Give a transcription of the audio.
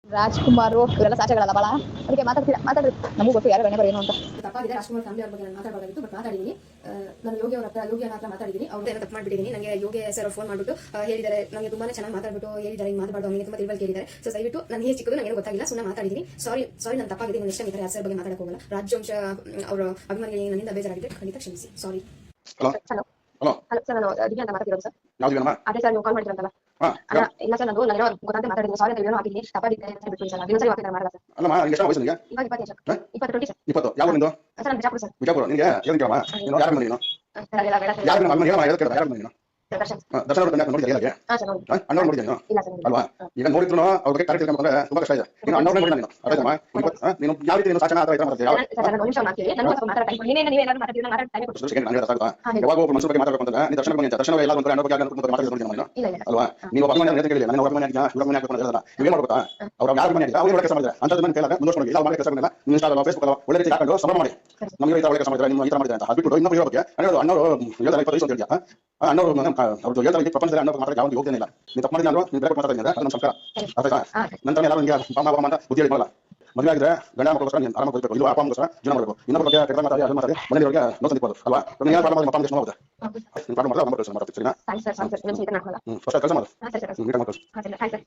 ರಾಜ್‌ಕುಮಾರ್ ಇವರೆಲ್ಲ ಸಾಚೆಗಳಲ್ಲ ಬಾಳ ಅದಕ್ಕೆ ಮಾತಾಡ್ತೀರಾ ಮಾತಾಡ್ರಿ ನಮಗೂ ಗೊತ್ತು ಯಾರು ಗಣ್ಯ ಏನು ಅಂತ ತಪ್ಪಾಗಿದೆ. ರಾಜ್‌ಕುಮಾರ್ ಫ್ಯಾಮಿಲಿ ಅವ್ರ ಬಗ್ಗೆ ನಾನು ಮಾತಾಡಬಾರ್ದಿತ್ತು, ಬಟ್ ಮಾತಾಡಿದ್ದೀನಿ. ನಾನು ಯೋಗಿ ಅವ್ರ ಹತ್ರ ಮಾತಾಡಿದ್ದೀನಿ. ಅವ್ರು ಏನೋ ತಪ್ಪು ಮಾಡಿಬಿಟ್ಟಿದ್ದೀನಿ. ನನಗೆ ಯೋಗಿ ಸರ್ ಫೋನ್ ಮಾಡಿಬಿಟ್ಟು ಹೇಳಿದ್ದಾರೆ, ನನಗೆ ತುಂಬಾ ಚೆನ್ನಾಗಿ ಮಾತಾಡ್ಬಿಟ್ಟು ಹೇಳಿದ್ದಾರೆ, ಹಿಂಗೆ ಮಾತಾಡೋದು ಅವನಿಗೆ ತುಂಬ ತಿಳುವಳಿಕೆ ಹೇಳಿದ್ದಾರೆ. ಸೊ ದಯವಿಟ್ಟು ನನಗೆ ಚಿಕ್ಕದು ನನಗೆ ಗೊತ್ತಾಗಿಲ್ಲ, ಸುಮ್ಮನೆ ಮಾತಾಡಿದ್ದೀನಿ. ಸಾರಿ ನಾನು ತಪ್ಪಾಗಿದೆ. ನಾನು ಇಷ್ಟ ಯಾರ ಸರ್ ಬಗ್ಗೆ ಮಾತಾಡಕ್ಕೆ ಹೋಗಲ್ಲ. ರಾಜವಂಶ ಅವರ ಅಭಿಮಾನಿಗಳಿಗೆ ನನ್ನಿಂದ ಬೇಜಾರಾಗಿದೆ, ಖಂಡಿತ ಕ್ಷಮಿಸಿ. ಸಾರಿ. ಹಲೋ ಹಲೋ ಹಲೋ ಸರ್, ನಾನು ದಿವ್ಯಾ ಅಂತ ಮಾತಾಡ್ತಿರೋದು ಸರ್. ಯಾವ್ದು ದಿವ್ಯನಮ್ಮ? ಅದೇ ಸರ್, ನೀವು ಕಾಲ್ ಮಾಡಿದ್ರಂತಲ್ಲ. ಇಲ್ಲ ಸರ್, ನಾನು ನನಗೆ ಗೊತ್ತಾಗದೆ ಮಾತಾಡಿದ್ದೀನಿ. ಸಾರಿ ಅಂತ ವಿಡಿಯೋ ಹಾಕಿದ್ದೀನಿ, ತಪ್ಪಾಗಿದೆ ಅಂತ ಬಿಟ್ಟು ಸರ್. ನೀವು ಸರಿ ವಾಕಿಂಗ್ ಮಾಡಲ್ಲ ಸರ್. ಅಲ್ಲಮ್ಮ, ನಿಮಗೆ ಎಷ್ಟು ವಯಸ್ಸು ನಿಮಗೆ? ಇವಾಗ 20 ಸರ್. 20 ಸರ್. 20 ಯಾವ ನಿಂದು? ಸರ್ ನಾನು ಬಿಜಾಪುರ ಸರ್. ಬಿಜಾಪುರ. ನಿಮಗೆ ಏನು ಕೇಳಮ್ಮ? ನೀನು ಯಾರು ಬಂದಿ ನೀನು? ಸರ್ ಅದೆಲ್ಲ ಬೇಡ ಸರ್. ಯಾರು ನಿಮ್ಮ ಅಮ್ಮ ಹೇಳಮ್ಮ, ಯಾರು ಕೇಳಿದ ಯಾರು ಬಂದಿ ನೀನು? ದರ್ಶನ್ ದರ್ಶನ ಅವ್ರನ್ನ ನೋಡಿದ್ಯಾ ಹೇಗೆ? ಹಾಂ ಸರ್, ನೋಡಿ. ಅಣ್ಣವ್ರು ನೋಡಿದ್ಯಾ ನೀನು? ಇಲ್ಲ ಸರ್, ಅಲ್ವಾ? ಈಗ ನೋಡಿದ್ರು ಅವ್ರ ಬಗ್ಗೆ ಕಾರ್ಯ ತಿಳ್ಕೊಂಡ್ರೆ ತುಂಬಾ ಕಷ್ಟ ಇದೆ. ನೀನು ಅಣ್ಣವ್ರನ್ನ ನೋಡಿಲ್ಲ ನೀನು, ಅರ್ಥಾಯ್ತಮ್ಮ? ನೀನು ಯಾವ ರೀತಿ ನೀನು ಸಾಚನ ಆ ಥರ ಇದ್ರೆ ಮಾಡ್ತೀಯ? ಸರ್ ನಾನು ನಿಮಿಷ ಮಾತಾಡ್ತೀನಿ. ನನಗೂ ಸ್ವಲ್ಪ ಮಾತಾಡ ಟೈಮ್ ಕೊಡಿ. ನೀವೇ ಏನಾದ್ರು ಮಾತಾಡ್ತೀರಾ? ಮಾತಾಡ ಟೈಮ್ ಕೊಡಿ. ಸೆಕೆಂಡ್ ನಾನು ಹೇಳ್ತಾ ಯಾವಾಗ ಒಬ್ಬ ಮನುಷ್ಯನ ಬಗ್ಗೆ ಮಾತಾಡಬೇಕು ಅಂತಂದ್ರೆ ನೀನು ದರ್ಶನ ಬಗ್ಗೆ ದರ್ಶನ ಎಲ್ಲ ಒಂದು ಅಣ್ಣವ್ರ ಬಗ್ಗೆ ಮಾತಾಡ್ಕೊಂಡು ನೀನು ಇಲ್ಲ ಇಲ್ಲ ಅಲ್ವಾ? ನೀವು ಅಭಿಮಾನಿ ಅಂತ ಕೇಳಿಲ್ಲ, ನಾನು ಅಭಿಮಾನಿ ಆಗಿದ್ಯಾ ಇವ್ರ ಅಭಿಮಾನಿ ಆಗ್ಬೇಕು ಅಂತ ಹೇಳಿದ್ರೆ ನೀವು ಏನು ಮಾಡ್ಬೇಕಾ? ಅವ್ರ ಯಾರು ಅಭಿಮಾನಿ ಆಗಿದ್ಯಾ ಅವ್ರು ಕೆಲಸ ಮಾಡಿದ್ರೆ ಅಂತದ್ದು ನಾನು ಕೇಳಿದಾಗ ಮುಂದುವರ್ಸ್ಕೊಂಡು ಇಲ್ಲ ಮಾಡಿ ಕೆಲಸ ಮಾಡಿಲ್ಲ ನೀವು ಇನ್ಸ್ಟಾಗ್ರಾಮ್ ಫೇಸ್ಬುಕ್ ಅಲ್ಲ ಒಳ್ಳೆ ರೀತಿ ಹಾಕೊಂಡು ಸಂಭ್ರಮ ಮಾಡಿ ನಮಗೆ ಈ ಥರ ಒಳ್ಳೆ ಕೆಲಸ ಮಾಡಿದ್ರೆ ನಿಮ್ಮ ಈ ಥರ ಮಾಡಿದ್ರೆ ಅಂತ ಹಾಕ್ಬಿಟ್ಟು ಇನ್ನೊಬ್ಬ ಇರೋ ಬಗ್ಗೆ ಅನ್ನೋದು ಅಣ್ಣವರು ಹೇಳ್ತಾರೆ 20 ವಯಸ್ಸು ಅಂತ ಹೇಳಿದ್ಯಾ ಅಣ್ಣವರು ಅವ್ರದ್ದು ಹೇಳ್ತಾರೆ ಪ್ರಪಂಚದಲ್ಲಿ ಅಣ್ಣವ್ರು ಮಾತಾಡೋಕೆ ಯಾವುದು ಯೋಗ್ಯನೇ ಇಲ್ಲ. ನೀವು ತಪ್ಪು ಮಾಡಿದ್ರೆ ನೀವು ಬೇರೆ ಮಾತಾಡಿದ್ರೆ ಅದು ನಮ್ಮ ಸಂಸ್ಕಾರ ಅರ್ಥಾಯ್ತಾ? ನಂತರ ಯಾರು ನಿಮಗೆ ಬಾಮ ಅಂತ ಬುದ್ಧಿ ಹೇಳಿ ಮದುವೆ ಆಗಿದ್ರೆ ಗಂಡ ಮಕ್ಕಳಿಗೋಸ್ಕರ ನೀನು ಆರಾಮಾಗಿ ಬದುಕಬೇಕು, ಇಲ್ಲ ಅಪ್ಪ ಅಮ್ಮಗೋಸ್ಕರ ಜೀವನ ಮಾಡಬೇಕು. ಇನ್ನೊಬ್ಬರ ಬಗ್ಗೆ ಕೆಟ್ಟ ಮಾತಾಡಿ ಅದು ಮಾತಾಡಿ ಮನೆಯವರಿಗೆ ನೋವು ತಂದಿರ್ಬೋದು ಅಲ್ವಾ? ನೀವು ಯಾರು ಪ್ರಾಬ್ಲಮ್ ಅಪ್ಪ ಅಮ್ಮ ಹೋಗುತ್ತೆ ನೀವು ಪ್ರಾಬ್ಲಮ್ ಮಾಡಿದ್ರೆ ಅಮ್ಮ ಮಾಡ್ತೀವಿ ಸರಿನಾ? ಸರಿ ಸರ್, ಸರಿ ಸರ್. ಫಸ್ಟ್ ಕೆಲಸ ಮಾಡು ಹಾಂ ಸರ್, ಸರ್. ಮೀಟ್ ಮಾಡ್ಕೊಳ್ಳಿ. ಹಾಂ ಸರ್, ಹಾಯ್ ಸರ್.